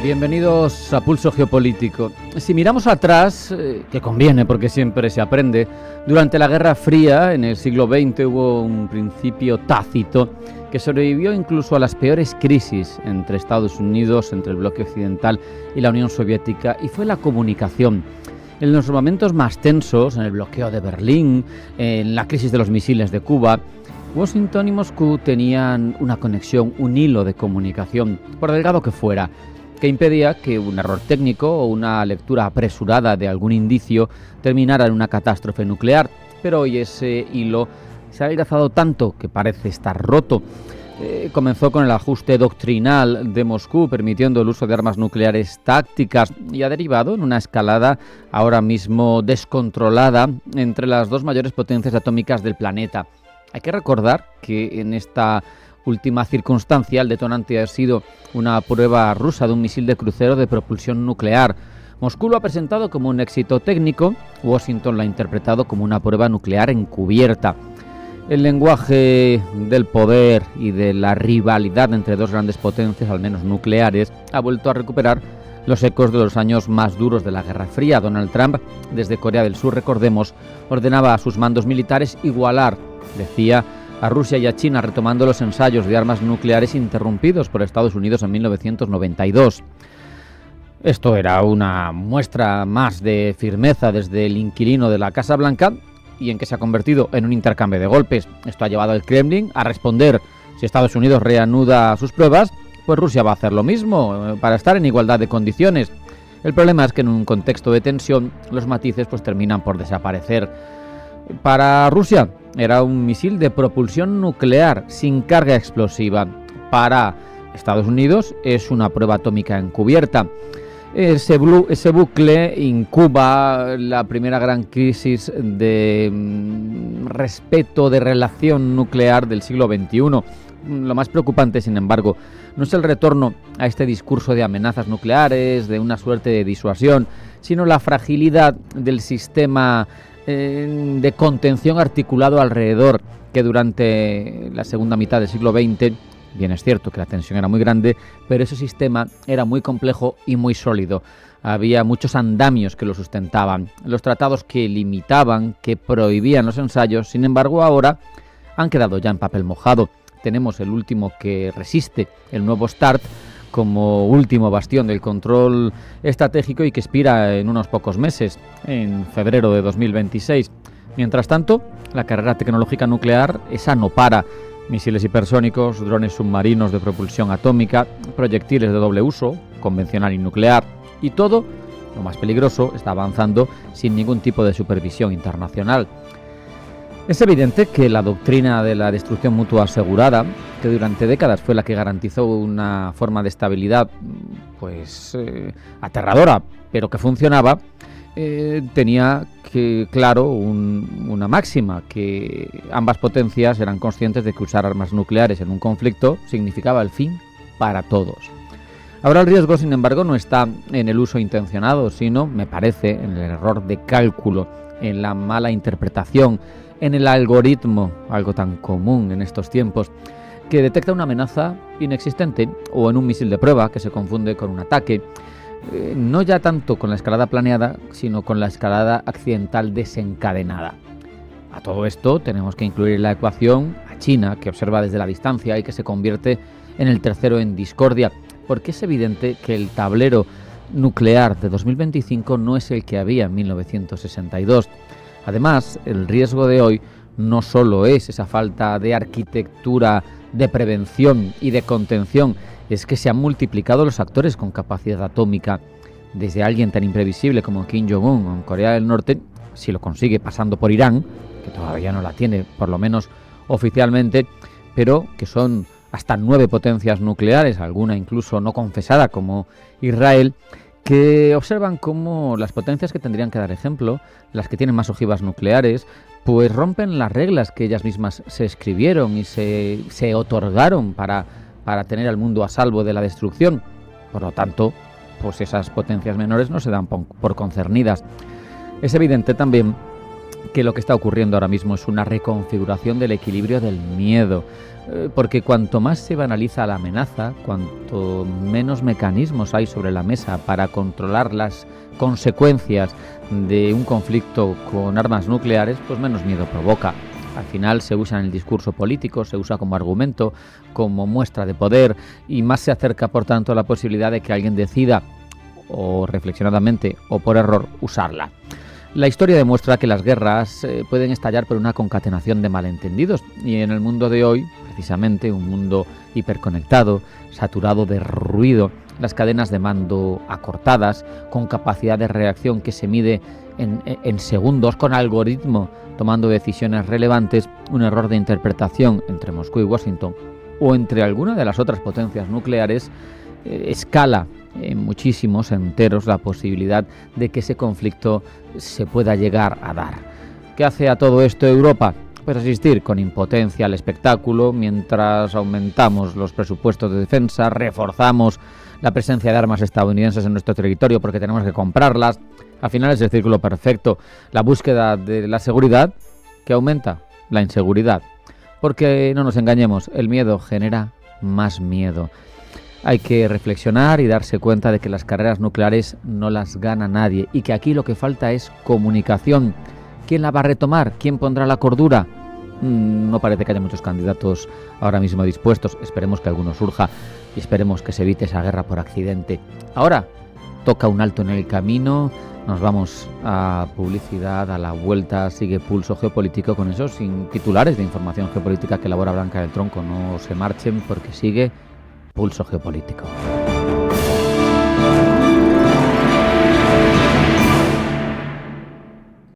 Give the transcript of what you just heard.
Bienvenidos a Pulso Geopolítico. Si miramos atrás, que conviene porque siempre se aprende, durante la Guerra Fría en el siglo XX hubo un principio tácito que sobrevivió incluso a las peores crisis entre Estados Unidos, entre el bloque occidental y la Unión Soviética, y fue la comunicación. En los momentos más tensos, en el bloqueo de Berlín, en la crisis de los misiles de Cuba, Washington y Moscú tenían una conexión, un hilo de comunicación, por delgado que fuera, que impedía que un error técnico o una lectura apresurada de algún indicio terminara en una catástrofe nuclear. Pero hoy ese hilo se ha adelgazado tanto que parece estar roto. Comenzó con el ajuste doctrinal de Moscú, permitiendo el uso de armas nucleares tácticas, y ha derivado en una escalada ahora mismo descontrolada entre las dos mayores potencias atómicas del planeta. Hay que recordar que en esta última circunstancia el detonante ha sido una prueba rusa de un misil de crucero de propulsión nuclear. Moscú lo ha presentado como un éxito técnico, Washington lo ha interpretado como una prueba nuclear encubierta. El lenguaje del poder y de la rivalidad entre dos grandes potencias, al menos nucleares, ha vuelto a recuperar los ecos de los años más duros de la Guerra Fría. Donald Trump, desde Corea del Sur, recordemos, ordenaba a sus mandos militares igualar, decía, a Rusia y a China, retomando los ensayos de armas nucleares interrumpidos por Estados Unidos en 1992. Esto era una muestra más de firmeza desde el inquilino de la Casa Blanca, y en que se ha convertido en un intercambio de golpes. Esto ha llevado al Kremlin a responder: si Estados Unidos reanuda sus pruebas, pues Rusia va a hacer lo mismo, para estar en igualdad de condiciones. El problema es que en un contexto de tensión los matices pues terminan por desaparecer. Para Rusia era un misil de propulsión nuclear sin carga explosiva. Para Estados Unidos es una prueba atómica encubierta. Ese bucle incuba la primera gran crisis de respeto, de relación nuclear del siglo XXI. Lo más preocupante, sin embargo, no es el retorno a este discurso de amenazas nucleares, de una suerte de disuasión, sino la fragilidad del sistema de contención articulado alrededor, que durante la segunda mitad del siglo XX, bien es cierto que la tensión era muy grande, pero ese sistema era muy complejo y muy sólido. Había muchos andamios que lo sustentaban, los tratados que limitaban, que prohibían los ensayos. Sin embargo, ahora han quedado ya en papel mojado. Tenemos el último que resiste, el nuevo START, como último bastión del control estratégico y que expira en unos pocos meses, en febrero de 2026. Mientras tanto, la carrera tecnológica nuclear, esa no para. Misiles hipersónicos, drones submarinos de propulsión atómica, proyectiles de doble uso, convencional y nuclear, y todo, lo más peligroso, está avanzando sin ningún tipo de supervisión internacional. Es evidente que la doctrina de la destrucción mutua asegurada, que durante décadas fue la que garantizó una forma de estabilidad aterradora, pero que funcionaba, tenía claro una máxima, que ambas potencias eran conscientes de que usar armas nucleares en un conflicto significaba el fin para todos. Ahora el riesgo, sin embargo, no está en el uso intencionado, sino, me parece, en el error de cálculo, en la mala interpretación, en el algoritmo, algo tan común en estos tiempos, que detecta una amenaza inexistente, o en un misil de prueba que se confunde con un ataque, no ya tanto con la escalada planeada, sino con la escalada accidental desencadenada. A todo esto tenemos que incluir en la ecuación a China, que observa desde la distancia y que se convierte en el tercero en discordia, porque es evidente que el tablero nuclear de 2025 no es el que había en 1962. Además, el riesgo de hoy no solo es esa falta de arquitectura, de prevención y de contención, es que se han multiplicado los actores con capacidad atómica. Desde alguien tan imprevisible como Kim Jong-un en Corea del Norte, si lo consigue pasando por Irán, que todavía no la tiene, por lo menos oficialmente, pero que son hasta 9 potencias nucleares, alguna incluso no confesada como Israel, que observan cómo las potencias que tendrían que dar ejemplo, las que tienen más ojivas nucleares, pues rompen las reglas que ellas mismas se escribieron y se otorgaron para tener al mundo a salvo de la destrucción. Por lo tanto, pues esas potencias menores no se dan por concernidas. Es evidente también que lo que está ocurriendo ahora mismo es una reconfiguración del equilibrio del miedo, porque cuanto más se banaliza la amenaza, cuanto menos mecanismos hay sobre la mesa para controlar las consecuencias de un conflicto con armas nucleares, pues menos miedo provoca. Al final se usa en el discurso político, se usa como argumento, como muestra de poder, y más se acerca, por tanto, a la posibilidad de que alguien decida, o reflexionadamente o por error, usarla. La historia demuestra que las guerras pueden estallar por una concatenación de malentendidos, y en el mundo de hoy, precisamente un mundo hiperconectado, saturado de ruido, las cadenas de mando acortadas, con capacidad de reacción que se mide en segundos, con algoritmo tomando decisiones relevantes, un error de interpretación entre Moscú y Washington o entre alguna de las otras potencias nucleares escala en muchísimos enteros la posibilidad de que ese conflicto se pueda llegar a dar. ¿Qué hace a todo esto Europa? Pues asistir con impotencia al espectáculo mientras aumentamos los presupuestos de defensa, reforzamos la presencia de armas estadounidenses en nuestro territorio porque tenemos que comprarlas. Al final es el círculo perfecto, la búsqueda de la seguridad que aumenta la inseguridad. Porque no nos engañemos, el miedo genera más miedo. Hay que reflexionar y darse cuenta de que las carreras nucleares no las gana nadie y que aquí lo que falta es comunicación. ¿Quién la va a retomar? ¿Quién pondrá la cordura? No parece que haya muchos candidatos ahora mismo dispuestos. Esperemos que alguno surja y esperemos que se evite esa guerra por accidente. Ahora toca un alto en el camino. Nos vamos a publicidad, a la vuelta sigue Pulso Geopolítico con esos titulares de información geopolítica que elabora Blanca del Tronco. No se marchen porque sigue Pulso Geopolítico.